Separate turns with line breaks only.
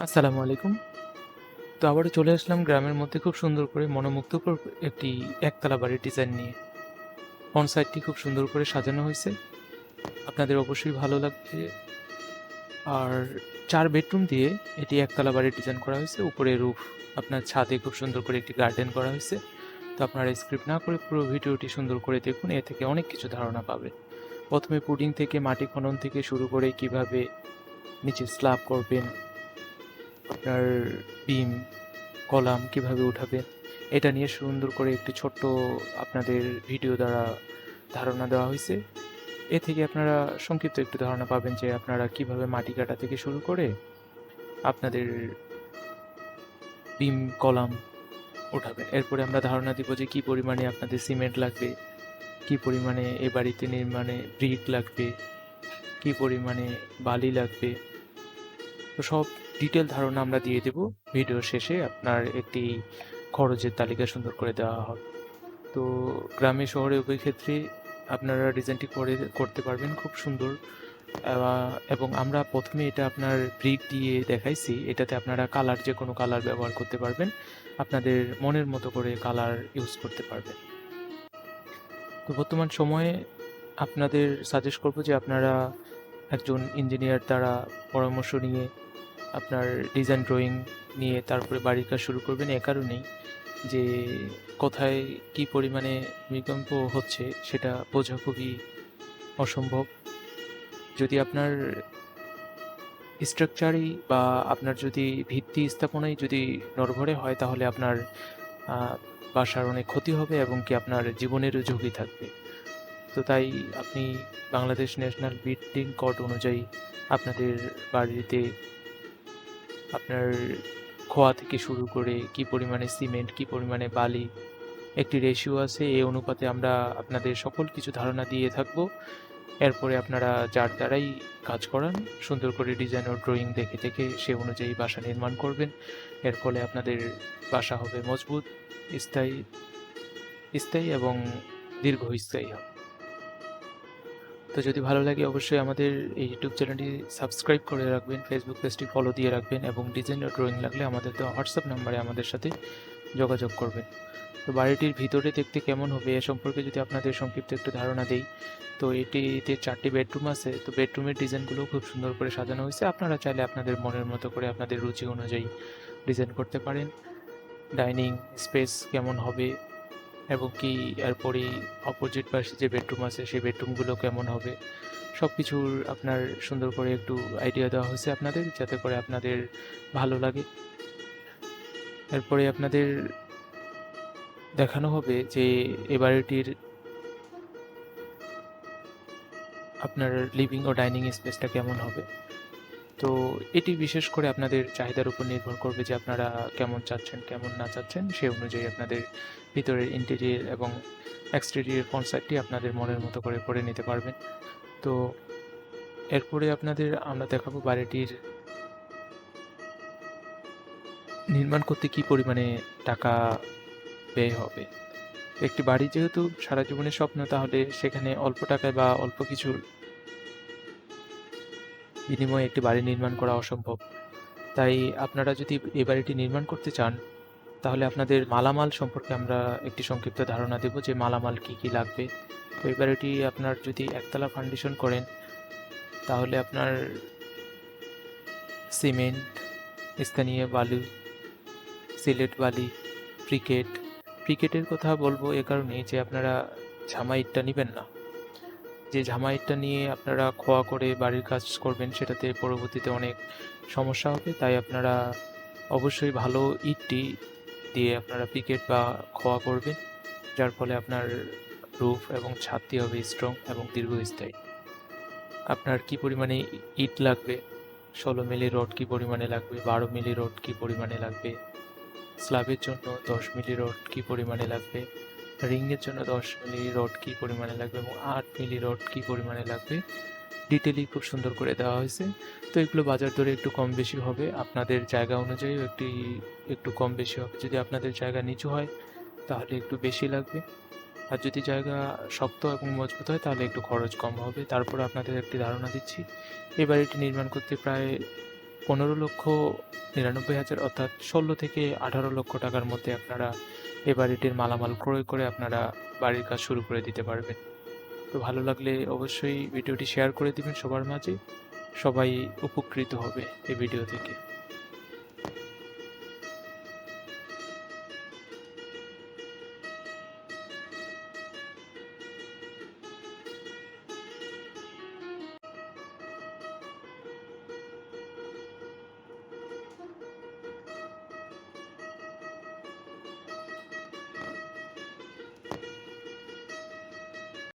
আসসালামু আলাইকুম। তো আবারও চলে আসলাম গ্রামের মধ্যে খুব সুন্দর করে মনোমুগ্ধকর একটি একতলা বাড়ির ডিজাইন নিয়ে। ফ্রন্ট সাইডটি খুব সুন্দর করে সাজানো হইছে। আপনাদের অবশ্যই ভালো লাগবে। আর ৪ বেডরুম দিয়ে এটি একতলা বাড়ির ডিজাইন করা হয়েছে। উপরে রুফ, আপনার ছাদে খুব সুন্দর করে একটি গার্ডেন করা হয়েছে। তো আপনারা স্কিপ না করে পুরো ভিডিওটি সুন্দর করে দেখুন। এ থেকে অনেক কিছু ধারণা পাবেন। ১ম এ পুডিং থেকে মাটি খনন থেকে শুরু করে কিভাবে নিচে স্ল্যাব করবেন, আপনার বিম কলাম কিভাবে উঠাবেন, এটা নিয়ে সুন্দর করে একটি ছোট্ট আপনাদের ভিডিও দ্বারা ধারণা দেওয়া হয়েছে। এ থেকে আপনারা সংক্ষিপ্ত একটু ধারণা পাবেন যে আপনারা কিভাবে মাটি কাটা থেকে শুরু করে আপনাদের বিম কলাম উঠাবেন। এরপরে আমরা ধারণা দিব যে কি পরিমাণে আপনাদের সিমেন্ট লাগবে, কি পরিমাণে এ বাড়িতে নির্মাণে ব্রিক লাগবে, কি পরিমাণে বালি লাগবে। তো সব ডিটেল ধারণা আমরা দিয়ে দেব। ভিডিওর শেষে আপনার একটি খরচের তালিকা সুন্দর করে দেওয়া হবে। তো গ্রামে শহরে উভয় ক্ষেত্রে আপনারা ডিজাইনটি করতে পারবেন খুব সুন্দর। এবং আমরা ১ম এ এটা আপনার ব্রিক দিয়ে দেখাইছি। এটাতে আপনারা কালার যেকোনো কালার ব্যবহার করতে পারবেন। আপনাদের মনের মতো করে কালার ইউজ করতে পারবেন। তো বর্তমান সময়ে আপনাদের সাজেস্ট করব যে আপনারা একজন ইঞ্জিনিয়ার দ্বারা পরামর্শ নিয়ে আপনার ডিজাইন ড্রয়িং নিয়ে তারপরে বাড়ির কাজ শুরু করবেন। এ কারণেই যে কোথায় কি পরিমাণে ভূমিকম্প হচ্ছে সেটা বোঝা খুবই অসম্ভব। যদি আপনার স্ট্রাকচারই বা আপনার যদি ভিত্তি স্থাপনাই যদি নড়বড়ে হয় তাহলে আপনার আ বাসার অনেক ক্ষতি হবে এবং কি আপনার জীবনেরও ঝুঁকি থাকবে। তো তাই আপনি বাংলাদেশ ন্যাশনাল বিল্ডিং কোড অনুযায়ী আপনাদের বাড়িতে আপনার খোয়া থেকে শুরু করে কি পরিমাণে সিমেন্ট, কি পরিমাণে বালি একটি রেশিও আছে। এই অনুপাতে আমরা আপনাদের সকল কিছু ধারণা দিয়ে থাকব। এরপরে আপনারা যার দ্বারাই কাজ করান সুন্দর করে ডিজাইন ও ড্রয়িং দেখে সে অনুযায়ী বাসা নির্মাণ করবেন। এর ফলে আপনাদের বাসা হবে মজবুত, স্থায়ী স্থায়ী এবং দীর্ঘস্থায়ী হবে। তো যদি ভালো লাগে অবশ্যই আমাদের এই ইউটিউব চ্যানেলটি সাবস্ক্রাইব করে রাখবেন, ফেসবুক পেজটি ফলো দিয়ে রাখবেন এবং ডিজাইন ও ড্রয়িং লাগলে আমাদের দেওয়া হোয়াটসঅ্যাপ নাম্বারে আমাদের সাথে যোগাযোগ করবেন। তো বাড়িটির ভিতরে দেখতে কেমন হবে এ সম্পর্কে যদি আপনাদের সংক্ষিপ্ত একটু ধারণা দেই, তো এটিতে ৪টি বেডরুম আছে। তো বেডরুমের ডিজাইনগুলো খুব সুন্দর করে সাজানো হয়েছে। আপনারা চাইলে আপনাদের মনের মতো করে আপনাদের রুচি অনুযায়ী ডিজাইন করতে পারেন। ডাইনিং স্পেস কেমন হবে এবং কি এরপরেই অপোজিট পাশে যে বেডরুম আছে সেই বেডরুমগুলো কেমন হবে, সব কিছুর আপনার সুন্দর করে একটু আইডিয়া দেওয়া হয়েছে আপনাদের, যাতে করে আপনাদের ভালো লাগে। এরপরে আপনাদের দেখানো হবে যে এ বাড়িটির আপনার লিভিং ও ডাইনিং স্পেসটা কেমন হবে। তো এটি বিশেষ করে আপনাদের চাহিদার উপর নির্ভর করবে যে আপনারা কেমন চাচ্ছেন, কেমন না চাচ্ছেন। সে অনুযায়ী আপনাদের ভিতরের ইন্টেরিয়র এবং এক্সটেরিয়র কনসেপ্টটি আপনাদের মনের মতো করে নিতে পারবেন। তো এরপরে আপনাদের আমরা দেখাবো বাড়িটির নির্মাণ করতে কী পরিমাণে টাকা ব্যয় হবে। একটি বাড়ি যেহেতু সারা জীবনের স্বপ্ন, তাহলে সেখানে অল্প টাকায় বা অল্প কিছুর বিনিময়ে একটি বাড়ি নির্মাণ করা অসম্ভব। তাই আপনারা যদি এই বাড়িটি নির্মাণ করতে চান, তাহলে আপনাদের মালামাল সম্পর্কে আমরা একটি সংক্ষিপ্ত ধারণা দেব যে মালামাল কী, কী লাগবে। তো এই বাড়িটি আপনার যদি একতলা ফাউন্ডেশন করেন, তাহলে আপনার সিমেন্ট, স্থানীয় বালু, সিলেট বালি, ব্রিকেটের কথা বলবো এ কারণেই যে আপনারা ঝামা ইটটা নিবেন না। যে ঝামা ইটটা নিয়ে আপনারা খোয়া করে বাড়ির কাজ করবেন সেটাতে পরবর্তীতে অনেক সমস্যা হবে। তাই আপনারা অবশ্যই ভালো ইটটি দিয়ে আপনারা ব্রিকেট বা খোয়া করবেন, যার ফলে আপনার রুফ এবং ছাদটি হবে স্ট্রং এবং দীর্ঘস্থায়ী। আপনার কি পরিমাণে ইট লাগবে, ১৬ মিলি রড কি পরিমাণে লাগবে, ১২ মিলি রড কি পরিমাণে লাগবে, স্ল্যাবের জন্য ১০ মিলি রড কি পরিমাণে লাগবে, রিংয়ের জন্য ১০ মিলি রড কি পরিমাণে লাগবে এবং ৮ মিলি রড কি পরিমাণে লাগবে, ডিটেইলি খুব সুন্দর করে দেওয়া হয়েছে। তো এগুলো বাজার দরে একটু কম বেশি হবে। আপনাদের জায়গা অনুযায়ীও একটু কম বেশি হবে। যদি আপনাদের জায়গা নিচু হয় তাহলে একটু বেশি লাগবে। আর যদি জায়গা শক্ত এবং মজবুত হয় তাহলে একটু খরচ কম হবে। তারপর আপনাদের একটি ধারণা দিচ্ছি। এই বাড়িটি নির্মাণ করতে প্রায় 15,99,000 অর্থাৎ ১৬ থেকে ১৮ লক্ষ টাকার মধ্যে আপনারা এই বাড়িটির মালামাল ক্রয় করে আপনারা বাড়ির কাজ শুরু করে দিতে পারবেন। তো ভালো লাগলে অবশ্যই ভিডিওটি শেয়ার করে দিবেন সবার মাঝে। সবাই উপকৃত হবে এই ভিডিও থেকে।